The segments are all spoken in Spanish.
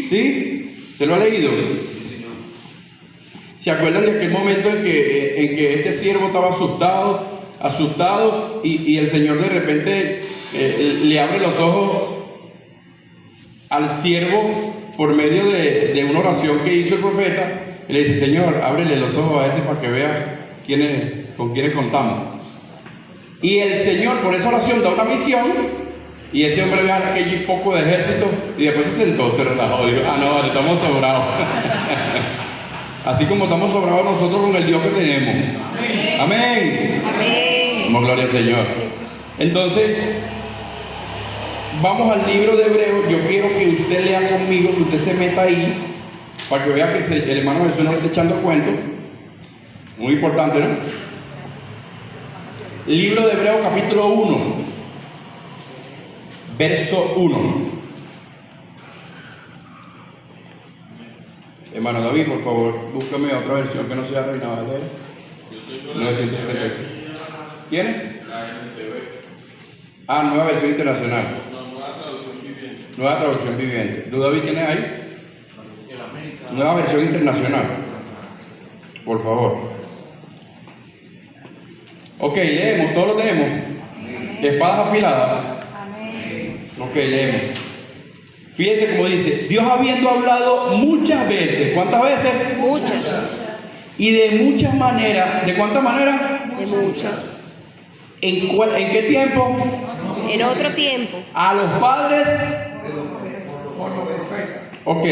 ¿Sí? ¿Se lo ha leído? ¿Se acuerdan de aquel momento en que este siervo estaba asustado y el Señor de repente le abre los ojos al siervo por medio de una oración que hizo el profeta? Y le dice: Señor, ábrele los ojos a este para que vea con quiénes contamos. Y el Señor por esa oración da una misión, y ese hombre ve aquel poco de ejército y después se sentó, se relajó, dijo: ah, no, vale, estamos sobrados. Así como estamos sobrados nosotros con el Dios que tenemos. Amén. Amén. Amén. Damos gloria al Señor. Entonces, vamos al libro de Hebreos. Yo quiero que usted lea conmigo, que usted se meta ahí, para que vea que el hermano Jesús no le está echando cuento. Muy importante, ¿no? Libro de Hebreos, capítulo 1, verso 1. Hermano David, por favor, búscame otra versión que no sea Reina Valera. 936. ¿Tiene? Nueva versión internacional. Nueva traducción viviente. ¿Tú, David, tienes ahí? Nueva versión internacional. Por favor. Ok, leemos, todos lo tenemos. Espadas afiladas. Ok, leemos. Fíjense cómo dice: Dios habiendo hablado muchas veces. ¿Cuántas veces? Muchas. Y de muchas maneras. ¿De cuántas maneras? De muchas. ¿En qué tiempo? En otro tiempo. A los padres. Ok,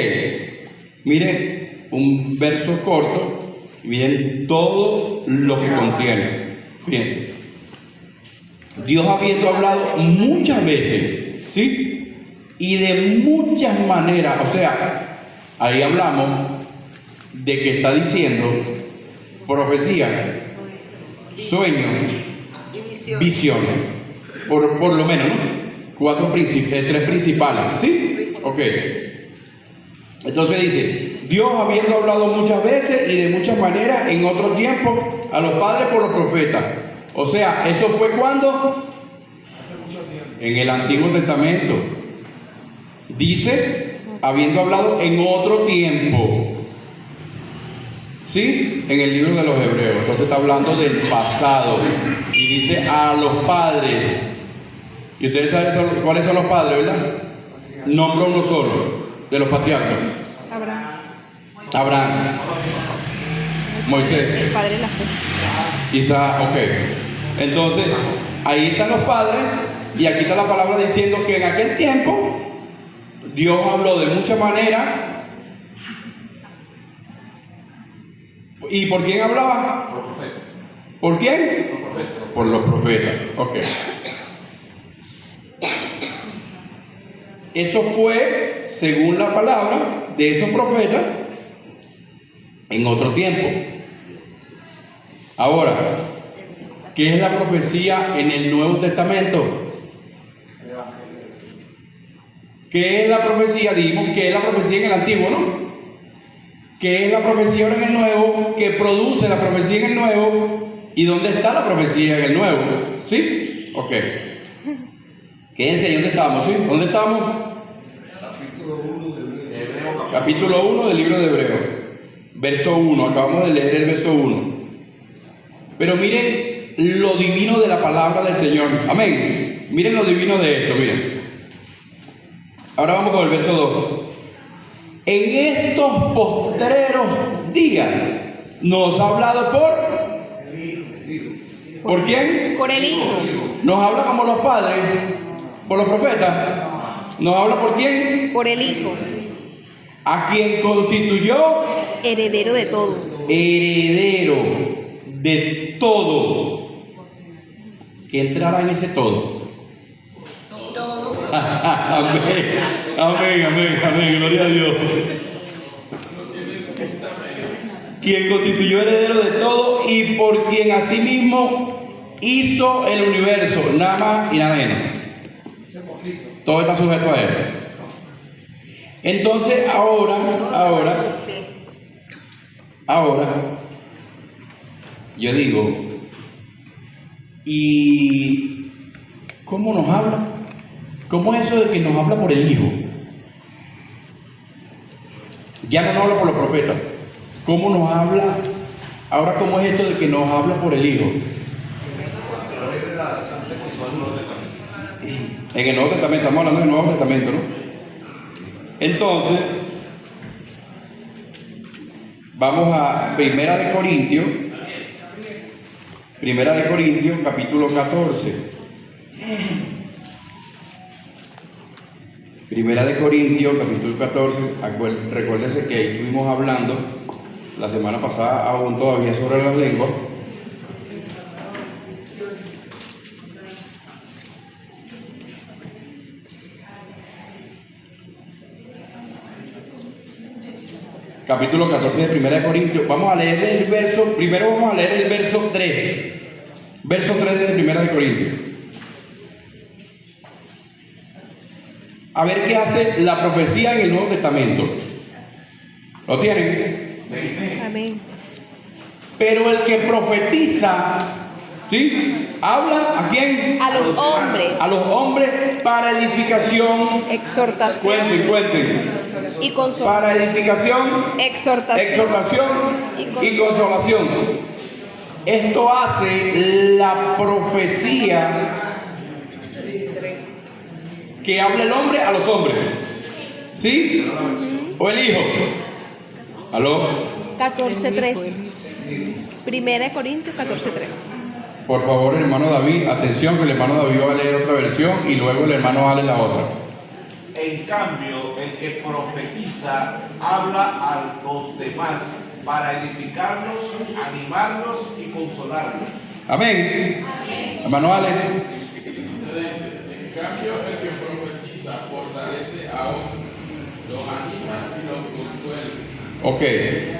miren un verso corto. Miren todo lo que contiene. Fíjense. Dios habiendo hablado muchas veces, ¿sí? Y de muchas maneras. O sea, ahí hablamos de que está diciendo profecía, sueño, visiones. Por lo menos, ¿no? Tres principales, ¿sí? Ok. Entonces dice: Dios habiendo hablado muchas veces y de muchas maneras en otro tiempo a los padres por los profetas. O sea, ¿eso fue cuando? En el Antiguo Testamento. Dice: habiendo hablado en otro tiempo. ¿Sí? En el libro de los Hebreos. Entonces está hablando del pasado. Y dice: a los padres. Y ustedes saben cuáles son los padres, ¿verdad? Nombra uno solo de los patriarcas. Abraham. Moisés. El padre de la fe. Isaac. Ok. Entonces, ahí están los padres. Y aquí está la palabra diciendo que en aquel tiempo Dios habló de muchas maneras. ¿Y por quién hablaba? Por los profetas. ¿Por quién? Por los profetas. Ok. Eso fue, según la palabra de esos profetas, en otro tiempo. Ahora, ¿qué es la profecía en el Nuevo Testamento? ¿Qué es la profecía? Dijimos que es la profecía en el Antiguo, ¿no? ¿Qué es la profecía ahora en el Nuevo? ¿Qué produce la profecía en el Nuevo? ¿Y dónde está la profecía en el Nuevo? ¿Sí? Ok. Quédense ahí donde estamos, ¿sí? ¿Dónde estamos? Capítulo 1 del libro de Hebreos. Verso 1. Acabamos de leer el verso 1. Pero miren lo divino de la palabra del Señor. Amén. Miren lo divino de esto, miren. Ahora vamos con el verso 2. En estos postreros días nos ha hablado ¿por quién? Por el Hijo. Nos habla como los padres, por los profetas. Nos habla ¿por quién? Por el Hijo. A quien constituyó Heredero de todo. Heredero de todo. ¿Qué entrará en ese todo? Todo. Amén, amén, amén, amén, gloria a Dios. Quien constituyó heredero de todo y por quien asimismo hizo el universo, nada más y nada menos. Todo está sujeto a él. Entonces ahora, yo digo, ¿y cómo nos habla? ¿Cómo es eso de que nos habla por el Hijo? Ya no nos habla por los profetas. ¿Cómo nos habla? Ahora, ¿cómo es esto de que nos habla por el Hijo? En el Nuevo Testamento, estamos hablando del Nuevo Testamento, ¿no? Entonces, vamos a Primera de Corintios, capítulo 14. Primera de Corintios, capítulo 14. Recuérdense que ahí estuvimos hablando la semana pasada aún todavía sobre las lenguas. Capítulo 14 de Primera de Corintios. Vamos a leer el verso, primero vamos a leer el verso 3. Verso 3 de Primera de Corintios. A ver qué hace la profecía en el Nuevo Testamento. ¿Lo tienen? Amén. Pero el que profetiza, ¿sí? ¿Habla a quién? A los hombres. A los hombres para edificación. Exhortación Cuenten. y consolación. Para edificación, exhortación y consolación. Esto hace la profecía que habla el hombre a los hombres. ¿Sí? ¿O el hijo? ¿Aló? 14:3. Primera de Corintios 14:3. Por favor, el hermano David, atención, que el hermano David va a leer otra versión y luego el hermano Ale la otra. En cambio, el que profetiza habla a los demás para edificarlos, animarlos y consolarlos. Amén. Hermano Ale. En cambio, el que profetiza fortalece a otros, los anima y los consuela. Ok,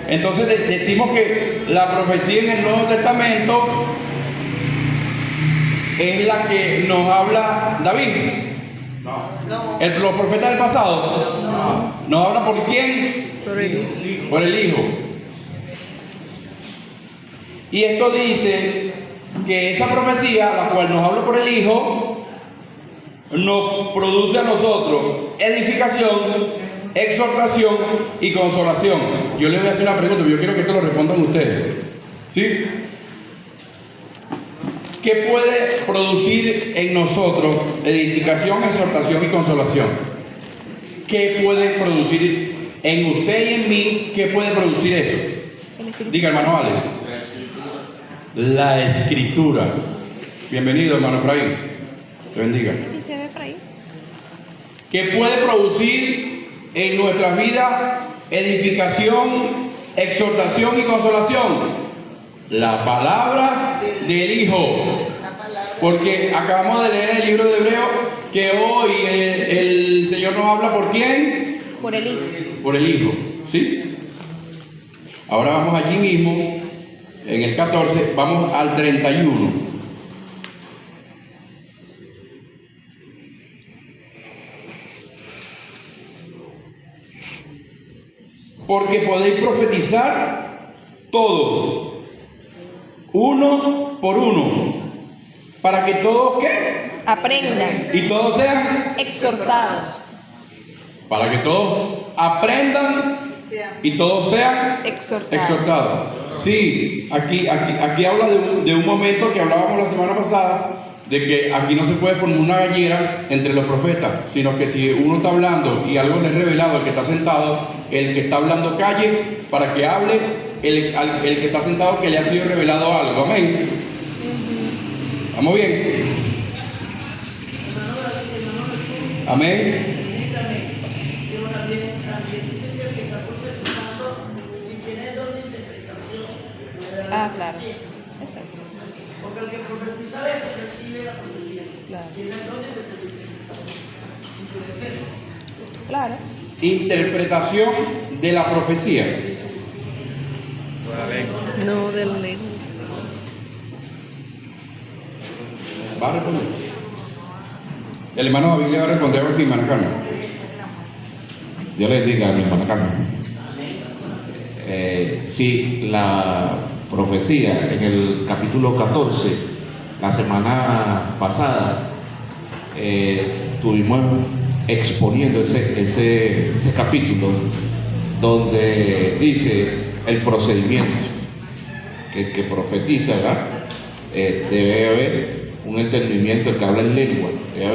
entonces decimos que la profecía en el Nuevo Testamento es la que nos habla David. Los profetas del pasado nos habla por quién? Por el Hijo. Y esto dice que esa profecía, la cual nos habla por el Hijo, nos produce a nosotros edificación, exhortación y consolación. Yo les voy a hacer una pregunta, pero yo quiero que esto lo respondan ustedes. ¿Sí? ¿Qué puede producir en nosotros edificación, exhortación y consolación? ¿Qué puede producir en usted y en mí? ¿Qué puede producir eso? Diga, hermano Ale. La Escritura. Bienvenido, hermano Efraín. Te bendiga. Dice Efraín. ¿Qué puede producir en nuestras vidas edificación, exhortación y consolación? La palabra del Hijo. Porque acabamos de leer el libro de Hebreos que hoy el Señor nos habla por quién? Por el Hijo. Por el Hijo. ¿Sí? Ahora vamos allí mismo, en el 14, vamos al 31. Porque podéis profetizar todo, uno por uno, para que todos ¿qué? Aprendan. Y todos sean, Exhortados. para que todos aprendan y todos sean exhortados. Sí, aquí habla de un momento que hablábamos la semana pasada, de que aquí no se puede formar una gallera entre los profetas, sino que si uno está hablando y algo le es revelado al que está sentado, el que está hablando calle para que hable el que está sentado que le ha sido revelado algo. Amén. ¿Estamos bien? Amén. Ah, claro. Exacto. Porque el que profetiza a veces recibe la profecía. Claro. Tiene el don de interpretación. Y puede ser. Claro. Interpretación de la profecía. No del lengua. ¿Va a responder? El hermano David le va a responder a mi hermana Carmen. Dios les diga a mi hermana Carmen. Sí, la profecía en el capítulo 14, la semana pasada, estuvimos exponiendo ese capítulo donde dice el procedimiento, que el que profetiza, ¿verdad? Debe haber un entendimiento, el que habla en lengua, debe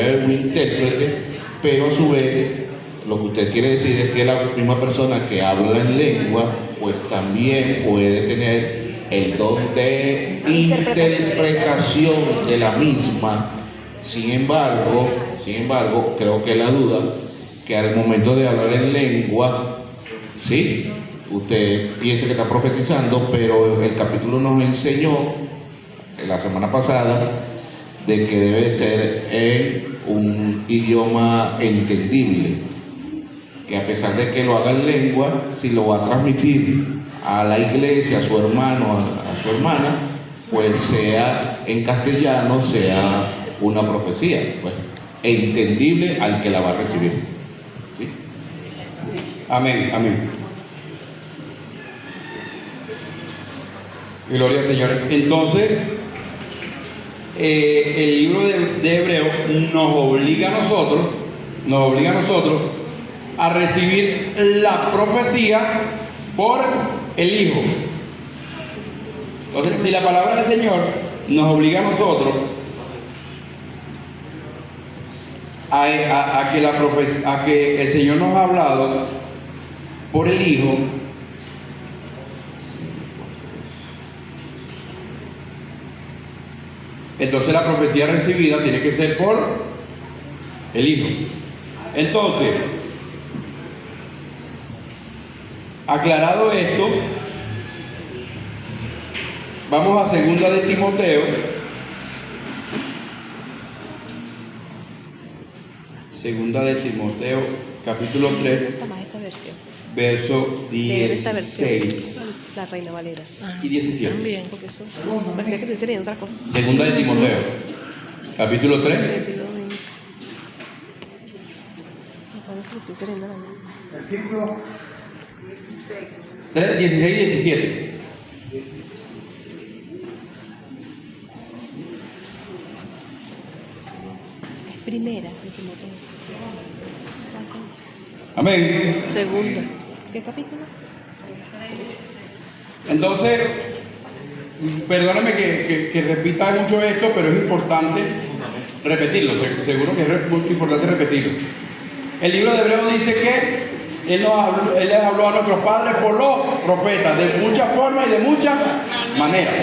haber un intérprete, pero a su vez lo que usted quiere decir es que la misma persona que habla en lengua pues también puede tener el don de interpretación de la misma. Sin embargo, creo que la duda que al momento de hablar en lengua, sí, usted piensa que está profetizando, pero el capítulo nos enseñó la semana pasada de que debe ser en un idioma entendible, que a pesar de que lo haga en lengua, si lo va a transmitir a la iglesia, a su hermano, a su hermana, pues sea en castellano, sea una profecía, pues, entendible al que la va a recibir. ¿Sí? Amén, amén. Gloria al Señor. Entonces, el libro de Hebreos nos obliga a nosotros a recibir la profecía por el Hijo. Entonces, si la palabra del Señor nos obliga a nosotros a que el Señor nos ha hablado por el Hijo, entonces la profecía recibida tiene que ser por el Hijo. Entonces, aclarado esto, vamos a 2 de Timoteo, 2 de Timoteo, capítulo 3, Me gusta más esta versión. verso Leer esta versión. 16 La Reina Valera. y 17. También, porque eso parecía que te estoy leyendo otra cosa. 2 de Timoteo, capítulo 3, 22, 20. No, eso lo estoy leyendo la mañana. Versículo 3, 16 y 17. Es primera de Timoteo. Amén. Segunda. ¿Qué capítulo? Entonces, perdóname que repita mucho esto, pero es importante repetirlo. Seguro que es muy importante repetirlo. El libro de Hebreos dice que Él les habló a nuestros padres por los profetas, de muchas formas y de muchas maneras.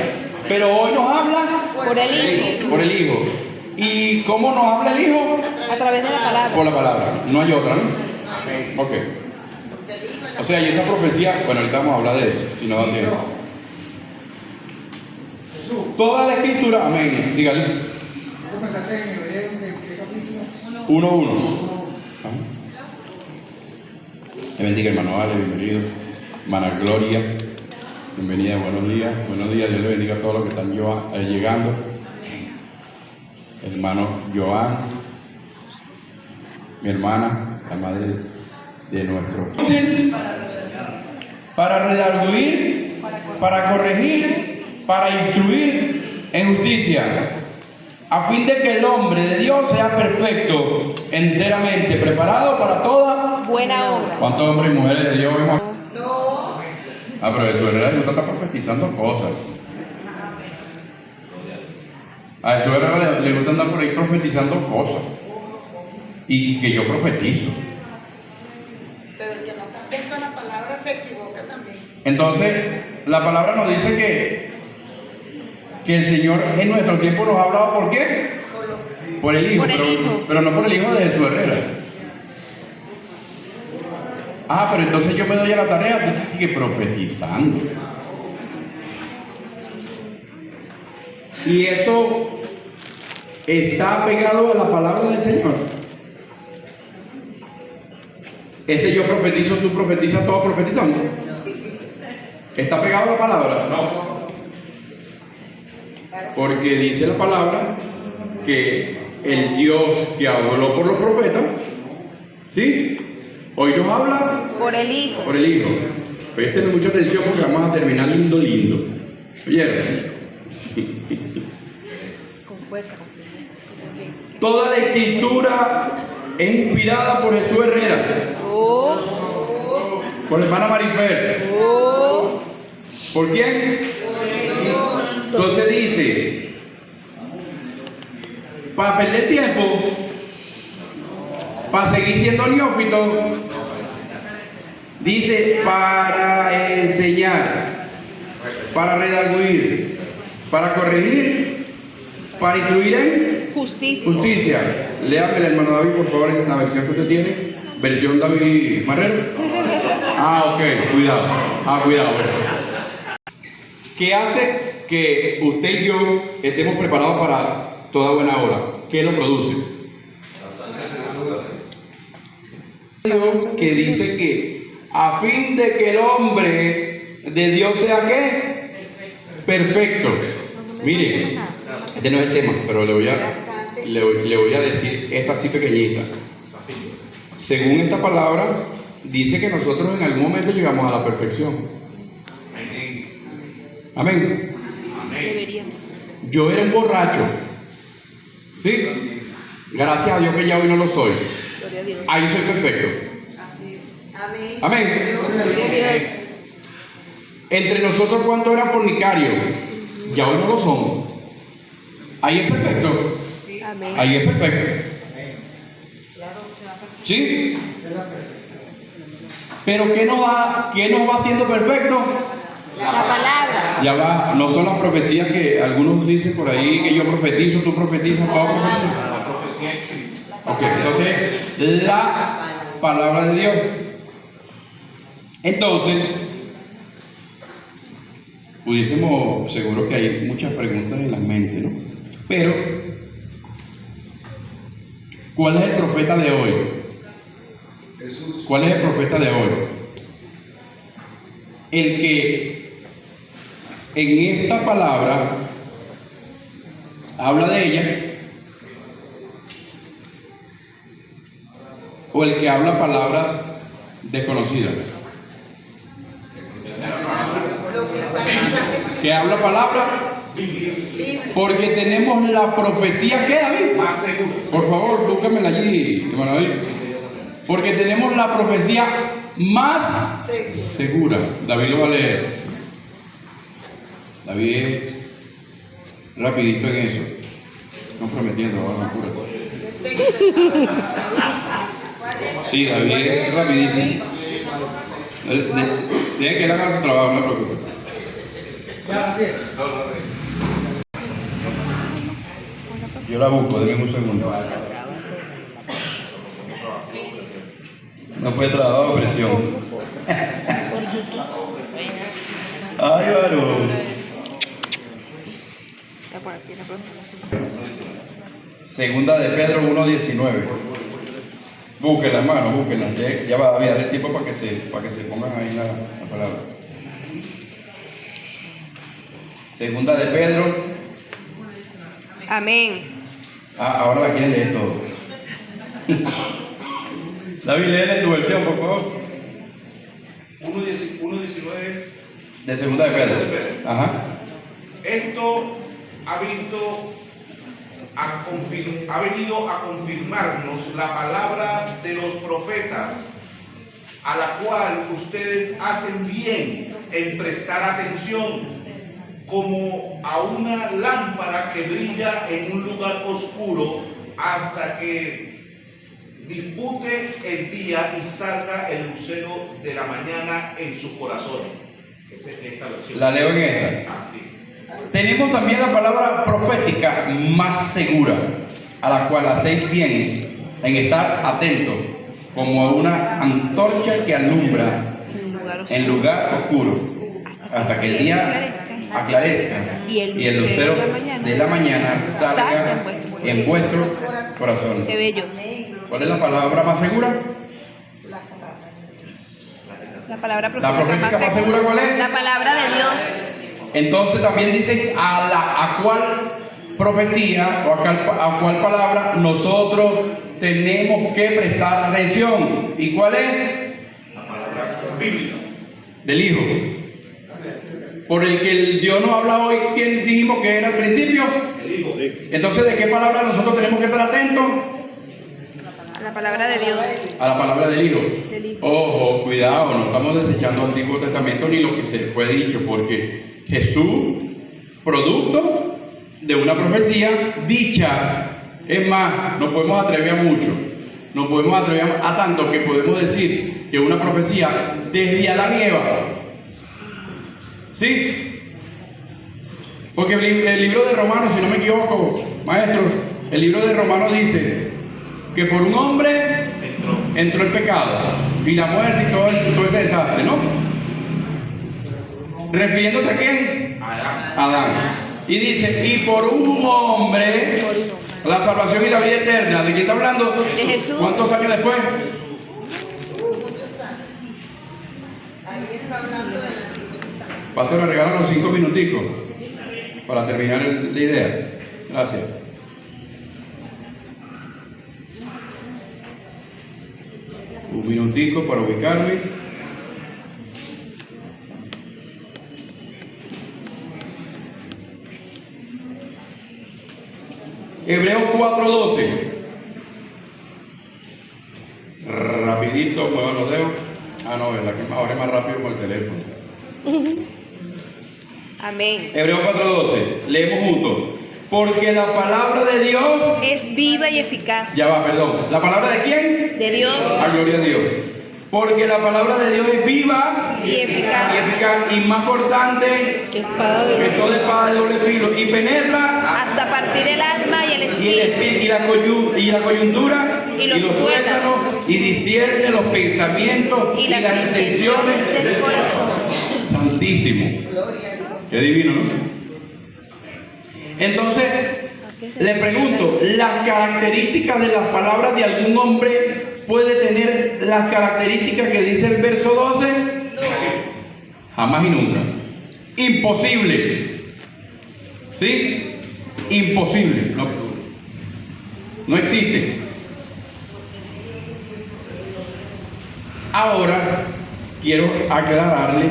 Pero hoy nos habla Por el Hijo. por el Hijo. ¿Y cómo nos habla el Hijo? A través de la palabra. Por la palabra. No hay otra, ¿no? Ok. O sea, y esa profecía, bueno, ahorita vamos a hablar de eso, si no da tiempo. Toda la escritura, amén, dígale. ¿Cómo pensaste en Hebreos? ¿En qué capítulo? 1:1. Le bendiga, hermano Ale, bienvenido. Hermana Gloria, bienvenida, buenos días. Buenos días, Dios le bendiga a todos los que están llegando. Hermano Joan, mi hermana, la madre de nuestro. Para redarguir, para corregir, para instruir en justicia, a fin de que el hombre de Dios sea perfecto, enteramente preparado para toda Buena obra. ¿Cuántos hombres y mujeres de Dios vemos? Ah, pero eso Herrera le gusta estar profetizando cosas. A eso Herrera le gusta andar por ahí profetizando cosas. Y que yo profetizo. Pero el que no está atento a la palabra se equivoca también. Entonces, la palabra nos dice que el Señor en nuestro tiempo nos ha hablado ¿por qué? Por el Hijo, Por el Hijo. pero no por el Hijo de Jesús Herrera. Ah, pero entonces yo me doy a la tarea de que profetizando. Y eso está pegado a la palabra del Señor. Ese yo profetizo, tú profetizas, todos profetizando. ¿Está pegado a la palabra? No. Porque dice la palabra que el Dios que habló por los profetas, ¿sí? Hoy nos habla Por el Hijo. por el Hijo. Presten mucha atención porque vamos a terminar lindo. ¿Oyeron? Con fuerza, con fuerza. Toda la escritura es inspirada por Jesús Herrera. Oh. Por la hermana Marifer. Oh. ¿Por quién? Entonces dice, para perder tiempo, para seguir siendo neófito, dice para enseñar, para redarguir, para corregir, para instruir en Justicia. justicia. Léame el hermano David, por favor, en la versión que usted tiene. Versión David Marrero. Ah, ok, cuidado. Cuidado. ¿Qué hace que usted y yo estemos preparados para toda buena obra? ¿Qué lo produce? Dios que dice que a fin de que el hombre de Dios sea ¿qué? Perfecto. Mire, este no es el tema, pero le voy a decir esta así pequeñita. Según esta palabra, dice que nosotros en algún momento llegamos a la perfección. Amén. Deberíamos. Yo era un borracho. ¿Sí? Gracias a Dios que ya hoy no lo soy. Gloria a Dios. Ahí soy perfecto. Amén. Amén. Gloria a Dios. Entre nosotros, ¿cuántos eran fornicarios? Ya hoy no lo somos. Ahí es perfecto. Amén. Ahí es perfecto. ¿Sí? Pero ¿qué nos va haciendo perfecto? La palabra. Ya va, no son las profecías que algunos dicen por ahí que yo profetizo, tú profetizas, todos profetizan. La profecía escrita. Ok, entonces la palabra de Dios. Entonces, pudiésemos, seguro que hay muchas preguntas en la mente, ¿no? Pero, ¿cuál es el profeta de hoy? ¿Cuál es el profeta de hoy? El que en esta palabra habla de ella, o el que habla palabras desconocidas. Lo que está en esa textura Que habla palabras, bíblica. porque tenemos la profecía que David. Más seguro. Por favor, búscamela allí, hermano David. Porque tenemos la profecía más segura. David lo va a leer. David es rapidito en eso. No prometiendo, ahora me cura. ¿Qué texto es? Sí, David es rapidísimo. Tiene que él haga su trabajo, no me preocupe. Ya, bien. Yo la busco, denme un segundo. No fue trabajo, presión. Ay, varón. Está por aquí la próxima. Segunda de Pedro 1:19. Búsquenla, hermano, búsquenla. Ya va a haber tiempo para que se pongan ahí la palabra. Segunda de Pedro. Amén. Ahora la quieren leer todo. David, léele tu versión, por favor. 1:19 es. De segunda de Pedro. Ajá. Esto ha venido a confirmarnos la palabra de los profetas, a la cual ustedes hacen bien en prestar atención, como a una lámpara que brilla en un lugar oscuro hasta que dispute el día y salga el lucero de la mañana en sus corazones. Esa es esta versión. La leo en esta. Ah, sí. Tenemos también la palabra profética más segura, a la cual hacéis bien en estar atentos, como a una antorcha que alumbra en lugar oscuro, hasta que el día aclarezca y el lucero de la mañana salga en vuestro corazón. Qué bello. ¿Cuál es la palabra más segura? La palabra ¿La profética más segura cuál es? La palabra de Dios. Entonces también dice a cuál profecía o a cuál palabra nosotros tenemos que prestar atención. ¿Y cuál es? La palabra bíblica. Del Hijo. Por el que el Dios nos habla hoy, ¿quién dijimos que era al principio? El Hijo. Entonces, ¿de qué palabra nosotros tenemos que estar atentos? palabra de Dios. A la palabra del Hijo. Del Hijo. Ojo, cuidado, no estamos desechando el Antiguo Testamento ni lo que se fue dicho, porque Jesús, producto de una profecía dicha, es más, nos podemos atrever a mucho, nos podemos atrever a tanto que podemos decir que una profecía desde Adán y Eva. ¿Sí? Porque el libro de Romanos, si no me equivoco, maestros, el libro de Romanos dice que por un hombre entró el pecado y la muerte y todo ese desastre, ¿no? ¿Refiriéndose a quién? Adán. Y dice, y por un hombre, la salvación y la vida eterna. ¿De quién está hablando? De Jesús. ¿Cuántos años después? Muchos años. Ahí está hablando del Antiguo Testamento. Pastor, le regalo los 5 minuticos para terminar la idea. Gracias. Un minutico para ubicarme. Hebreos 4:12. Rapidito, muevan los dedos. Ah, no, verdad que ahora es más rápido con el teléfono. Amén. Hebreos 4:12. Leemos juntos. Porque la palabra de Dios. Es viva y eficaz. Ya va, perdón. ¿La palabra de quién? De Dios. A gloria a Dios. Porque la palabra de Dios es viva Y eficaz. y más cortante Espada de que toda espada de doble filo. Y penetra hasta partir el alma y el espíritu. y la coyuntura Y los tuétanos y discierne los pensamientos y las intenciones del corazón. Santísimo. Gloria a Dios. Qué divino, ¿no? Entonces, le pregunto, ¿las características de las palabras de algún hombre puede tener las características que dice el verso 12? Jamás y nunca. Imposible. ¿Sí? Imposible. No existe. Ahora, quiero aclararle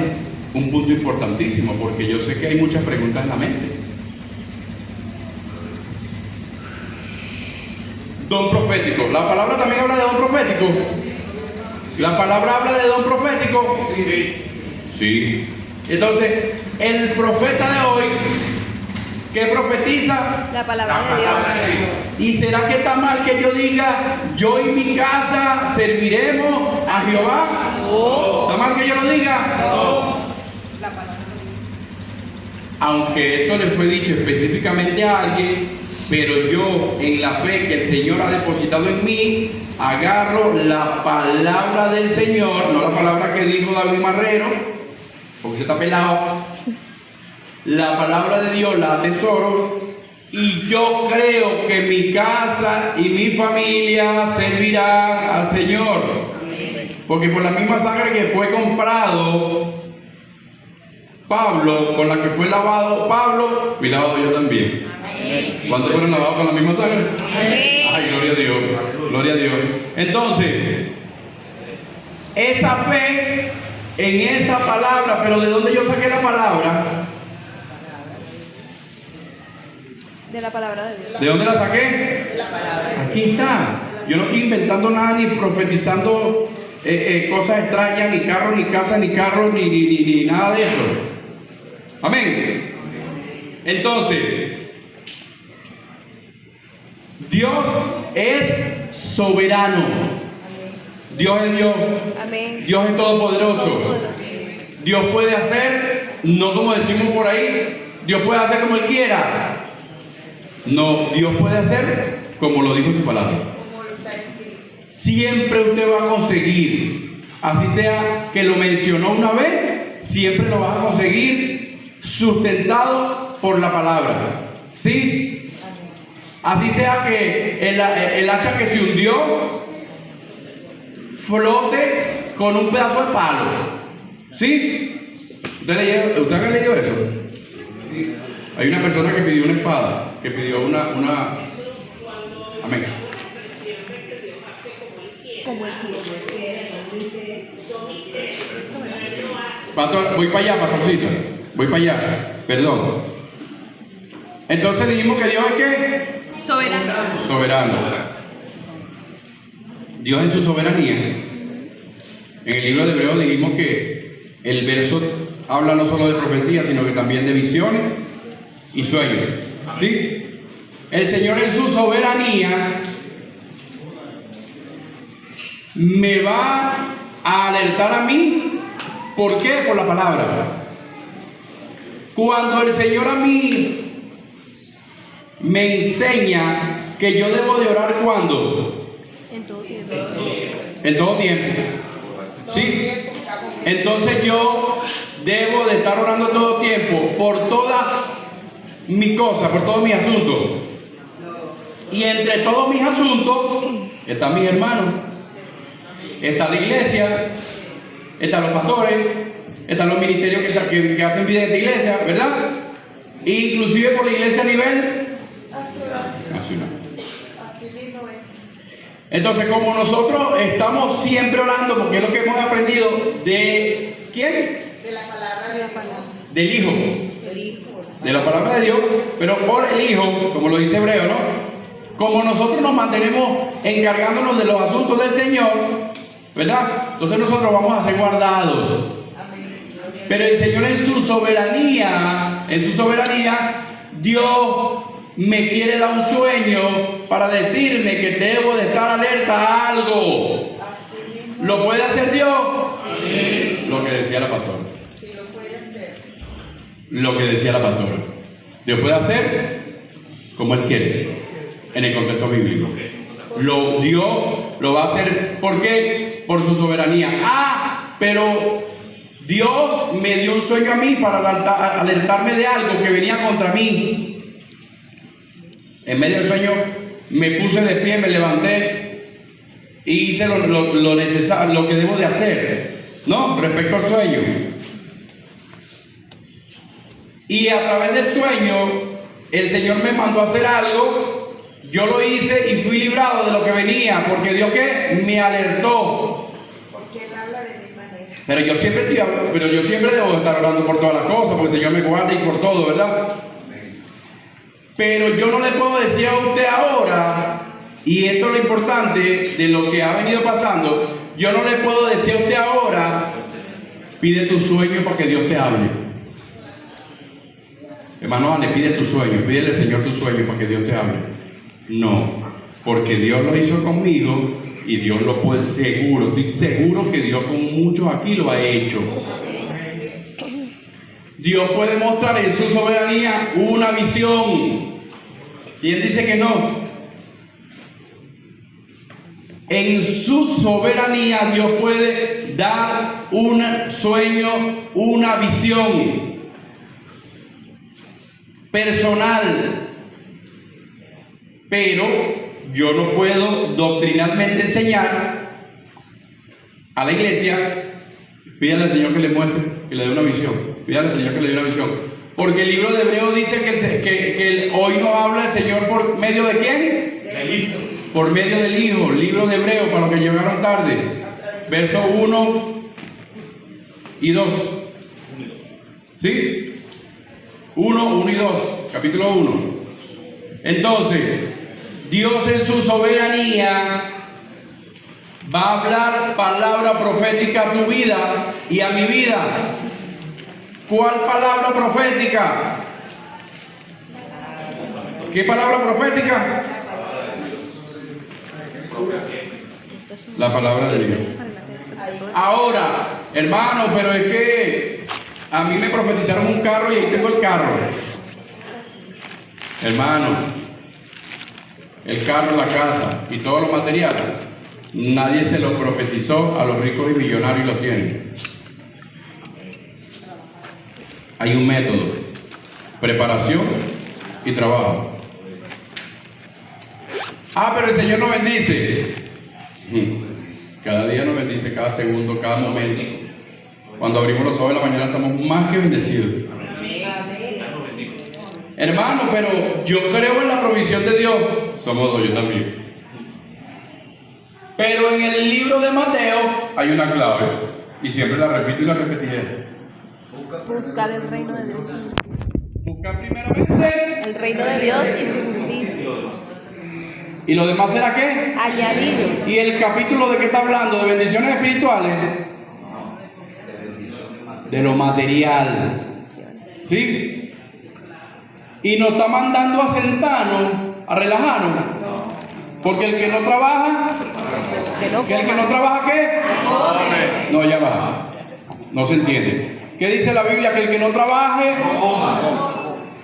un punto importantísimo, porque yo sé que hay muchas preguntas en la mente. Don profético. ¿La palabra también habla de don profético? ¿La palabra habla de don profético? Sí. Entonces, el profeta de hoy, ¿qué profetiza? La palabra de Dios. ¿Y será que está mal que yo diga, yo y mi casa serviremos a Jehová? No. ¿Está mal que yo lo diga? No. Aunque eso le fue dicho específicamente a alguien, pero yo, en la fe que el Señor ha depositado en mí, agarro la palabra del Señor, no la palabra que dijo David Marrero, porque se está pelado. La palabra de Dios la atesoro, y yo creo que mi casa y mi familia servirán al Señor. Porque por la misma sangre que fue comprado Pablo, con la que fue lavado Pablo, fui lavado yo también. ¿Cuántos fueron lavados con la misma sangre? Amén. Ay, gloria a Dios, gloria a Dios. Entonces, esa fe en esa palabra, pero ¿de dónde yo saqué la palabra? De la palabra de Dios. ¿De dónde la saqué? La palabra de Aquí está. Yo no estoy inventando nada ni profetizando cosas extrañas, ni carros, ni casas, ni carros, ni nada de eso. Amén. Entonces, Dios es soberano. Dios es Dios. Amén. Dios es todopoderoso. Todopoderoso. Dios puede hacer, no como decimos por ahí, Dios puede hacer como Él quiera. No, Dios puede hacer como lo dijo en su palabra. como está escrito. Siempre usted va a conseguir, así sea que lo mencionó una vez, siempre lo vas a conseguir sustentado por la palabra. ¿Sí? Así sea que el hacha que se hundió flote con un pedazo de palo. ¿Sí? ¿Usted ha leído eso? Hay una persona que pidió una espada, que pidió una... Amén. Como el quiere. Pastor, voy para allá, pastorcita. Voy para allá. Perdón. Entonces dijimos que Dios es ¿qué? Soberano. Soberano. Dios en su soberanía. En el libro de Hebreos dijimos que el verso habla no solo de profecía, sino que también de visiones y sueños. ¿Sí? El Señor en su soberanía me va a alertar a mí. ¿Por qué? Por la palabra. Cuando el Señor a mí me enseña que yo debo de orar, ¿cuándo? En todo tiempo. En todo tiempo. ¿Sí? Entonces yo debo de estar orando todo tiempo por todas mis cosas, por todos mis asuntos. Y entre todos mis asuntos están mis hermanos, está la iglesia, están los pastores, están los ministerios que hacen vida en esta iglesia, ¿verdad? E inclusive por la iglesia a nivel nacional. Así mismo es. Entonces, como nosotros estamos siempre orando, porque es lo que hemos aprendido de ¿quién? De la palabra de Dios. Del Hijo. El Hijo. De la palabra de Dios, pero por el Hijo, como lo dice Hebreo, ¿no? Como nosotros nos mantenemos encargándonos de los asuntos del Señor, ¿verdad? Entonces nosotros vamos a ser guardados. Amén. Pero el Señor en su soberanía, Dios me quiere dar un sueño para decirme que debo de estar alerta a algo. Así mismo. ¿Lo puede hacer Dios? Sí. Lo que decía la pastora. Sí, lo puede hacer. Lo que decía la pastora. Dios puede hacer como Él quiere, en el contexto bíblico. Dios lo va a hacer, ¿por qué? Por su soberanía. Pero Dios me dio un sueño a mí para alertarme de algo que venía contra mí. En medio del sueño me puse de pie, me levanté y hice lo necesario, lo que debo de hacer, ¿no? Respecto al sueño. Y a través del sueño, el Señor me mandó a hacer algo, yo lo hice y fui librado de lo que venía, porque Dios ¿qué? Me alertó. Porque Él habla de mi manera. Pero yo siempre debo de estar orando por todas las cosas, porque el Señor me guarda y por todo, ¿verdad? Pero yo no le puedo decir a usted ahora, y esto es lo importante de lo que ha venido pasando, yo no le puedo decir a usted ahora, pide tu sueño para que Dios te hable. Hermano, Ale, pide tu sueño, pídele al Señor tu sueño para que Dios te hable. No, porque Dios lo hizo conmigo y Dios lo puede, seguro, estoy seguro que Dios con muchos aquí lo ha hecho. Dios puede mostrar en su soberanía una visión. ¿Quién dice que no? En su soberanía Dios puede dar un sueño, una visión personal. Pero yo no puedo doctrinalmente enseñar a la iglesia. Pídale al Señor que le muestre, que le dé una visión. Pídale al Señor que le dé una visión. Porque el libro de Hebreos dice que hoy nos habla el Señor por medio de ¿quién? Del Hijo. Por medio del Hijo. Libro de Hebreos, para los que llegaron tarde. Versos 1 y 2. ¿Sí? 1 y 2. Capítulo 1. Entonces, Dios en su soberanía va a hablar palabra profética a tu vida y a mi vida. ¿Cuál palabra profética? ¿Qué palabra profética? La palabra de Dios. Ahora, hermano, pero es que a mí me profetizaron un carro y ahí tengo el carro. Hermano, el carro, la casa y todos los materiales, nadie se los profetizó, a los ricos y millonarios lo tienen. Hay un método, preparación y trabajo. Pero el Señor nos bendice. Cada día nos bendice, cada segundo, cada momento. Cuando abrimos los ojos de la mañana estamos más que bendecidos. Hermano, pero yo creo en la provisión de Dios. Somos dos, yo también. Pero en el libro de Mateo hay una clave. Y siempre la repito y la repetiré. Buscar el reino de Dios. Busca primeramente El reino de Dios y su justicia. ¿Y lo demás será qué? Añadido. ¿Y el capítulo de qué está hablando? ¿De bendiciones espirituales? De lo material. ¿Sí? Y nos está mandando a sentarnos, a relajarnos. Porque el que no trabaja, Que no ¿que el que no coma. trabaja qué? No, ya va. No se entiende. ¿Qué dice la Biblia? Que el que no trabaje,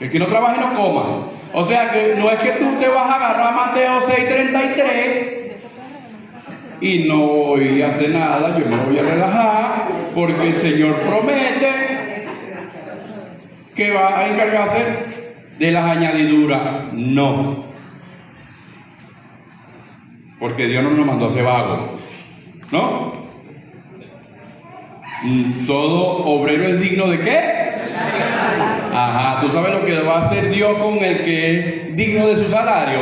el que no trabaje no coma. O sea que no es que tú te vas a agarrar Mateo 6:33 y no voy a hacer nada, yo me voy a relajar porque el Señor promete que va a encargarse de las añadiduras. No. Porque Dios no nos mandó a ser vagos. ¿No? Todo obrero es digno de qué? Ajá, ¿tú sabes lo que va a hacer Dios con el que es digno de su salario?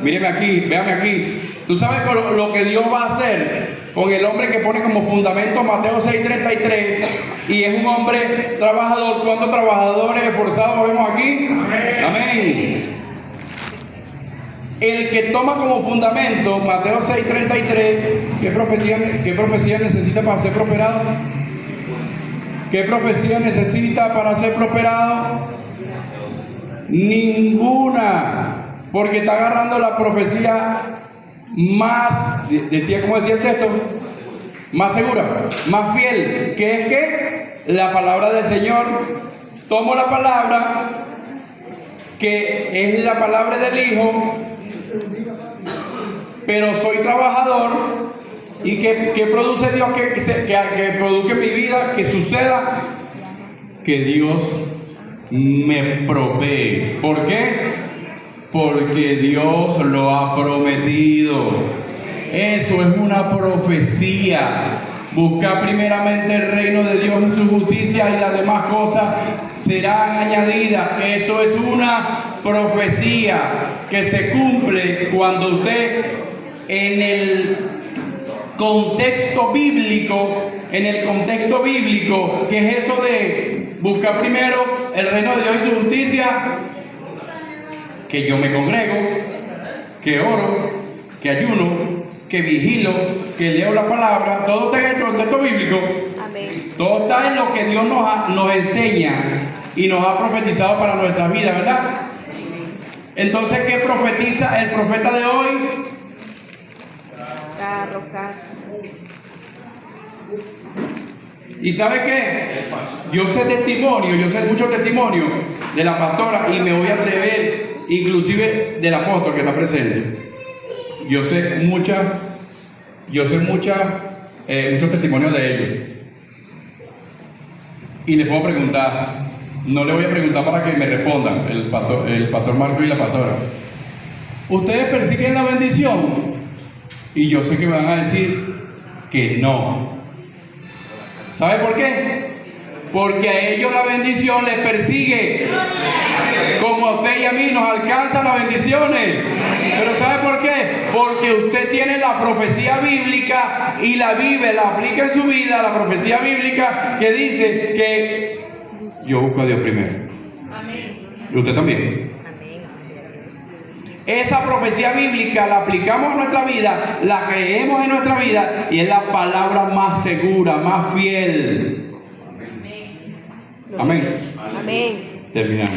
Míreme aquí, véame aquí. ¿Tú sabes lo que Dios va a hacer con el hombre que pone como fundamento Mateo 6:33 y es un hombre trabajador? ¿Cuántos trabajadores esforzados vemos aquí? Amén. El que toma como fundamento Mateo 6:33, ¿qué profecía necesita para ser prosperado? ¿Qué profecía necesita para ser prosperado? Ninguna, porque está agarrando la profecía más, ¿cómo decía el texto? Más segura, más fiel, que es que la palabra del Señor. Tomo la palabra, que es la palabra del Hijo, pero soy trabajador. ¿Y que produce Dios que produzca en mi vida, que suceda? Que Dios me provee. ¿Por qué? Porque Dios lo ha prometido. Eso es una profecía. Busca primeramente el reino de Dios y su justicia y las demás cosas serán añadidas. Eso es una profecía que se cumple cuando usted en el contexto bíblico, que es eso de buscar primero el reino de Dios y su justicia, que yo me congrego, que oro, que ayuno, que vigilo, que leo la palabra, todo está en el contexto bíblico. Amén. Todo está en lo que Dios nos enseña y nos ha profetizado para nuestras vidas, ¿verdad? Entonces, ¿qué profetiza el profeta de hoy? Carro. ¿Y sabe qué? Yo sé muchos testimonios de la pastora y me voy a atrever, inclusive del apóstol que está presente. Yo sé muchos testimonios de ellos. Y les puedo preguntar, no le voy a preguntar para que me respondan, el pastor Marco y la pastora. ¿Ustedes persiguen la bendición? Y yo sé que me van a decir que no. ¿Sabe por qué? Porque a ellos la bendición les persigue. Como a usted y a mí nos alcanzan las bendiciones. Pero ¿sabe por qué? Porque usted tiene la profecía bíblica y la vive, la aplica en su vida, la profecía bíblica que dice que yo busco a Dios primero. ¿Y usted también? Esa profecía bíblica la aplicamos en nuestra vida, la creemos en nuestra vida y es la palabra más segura, más fiel. Amén. Amén. Terminamos.